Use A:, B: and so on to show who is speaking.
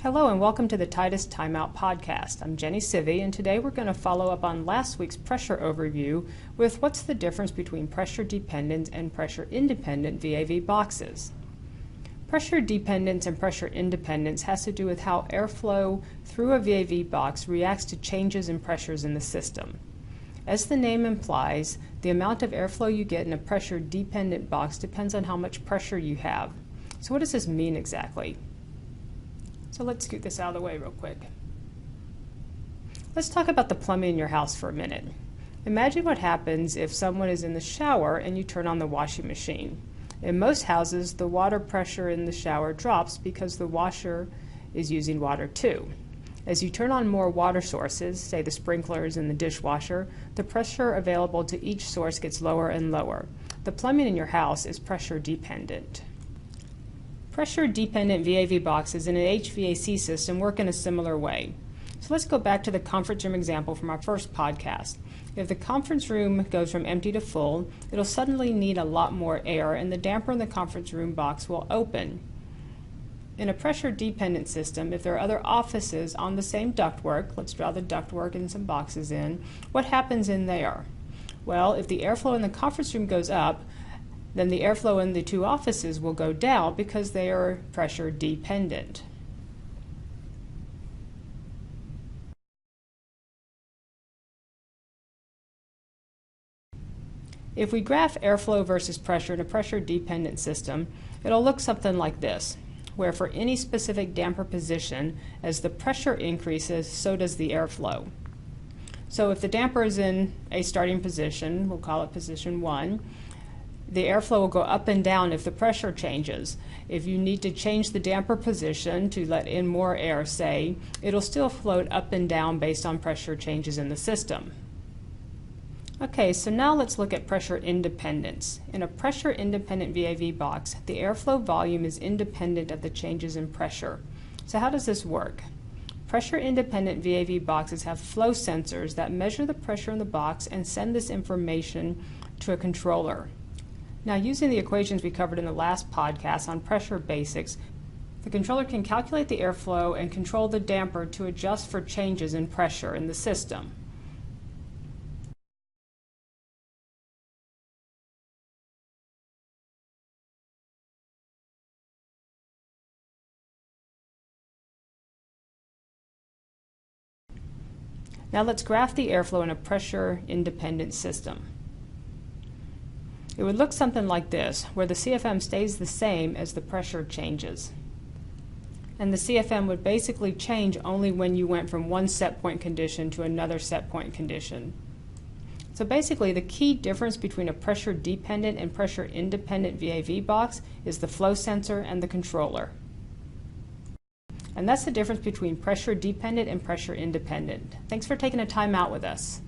A: Hello and welcome to the Titus Timeout podcast. I'm Jenny Civey, and today we're going to follow up on last week's pressure overview with what's the difference between pressure dependent and pressure independent VAV boxes. Pressure dependence and pressure independence has to do with how airflow through a VAV box reacts to changes in pressures in the system. As the name implies, the amount of airflow you get in a pressure dependent box depends on how much pressure you have. So what does this mean exactly? So let's scoot this out of the way real quick. Let's talk about the plumbing in your house for a minute. Imagine what happens if someone is in the shower and you turn on the washing machine. In most houses, the water pressure in the shower drops because the washer is using water too. As you turn on more water sources, say the sprinklers and the dishwasher, the pressure available to each source gets lower and lower. The plumbing in your house is pressure dependent. Pressure-dependent VAV boxes in an HVAC system work in a similar way. So let's go back to the conference room example from our first podcast. If the conference room goes from empty to full, it'll suddenly need a lot more air, and the damper in the conference room box will open. In a pressure-dependent system, if there are other offices on the same ductwork, let's draw the ductwork and some boxes in, what happens in there? Well, if the airflow in the conference room goes up, then the airflow in the two offices will go down because they are pressure dependent. If we graph airflow versus pressure in a pressure dependent system, it'll look something like this, where for any specific damper position, as the pressure increases, so does the airflow. So if the damper is in a starting position, we'll call it position 1, the airflow will go up and down if the pressure changes. If you need to change the damper position to let in more air, say, it'll still float up and down based on pressure changes in the system. Okay, so now let's look at pressure independence. In a pressure independent VAV box, the airflow volume is independent of the changes in pressure. So how does this work? Pressure independent VAV boxes have flow sensors that measure the pressure in the box and send this information to a controller. Now, using the equations we covered in the last podcast on pressure basics, the controller can calculate the airflow and control the damper to adjust for changes in pressure in the system. Now let's graph the airflow in a pressure-independent system. It would look something like this, where the CFM stays the same as the pressure changes. And the CFM would basically change only when you went from one set point condition to another set point condition. So basically, the key difference between a pressure-dependent and pressure-independent VAV box is the flow sensor and the controller. And that's the difference between pressure-dependent and pressure-independent. Thanks for taking a time out with us.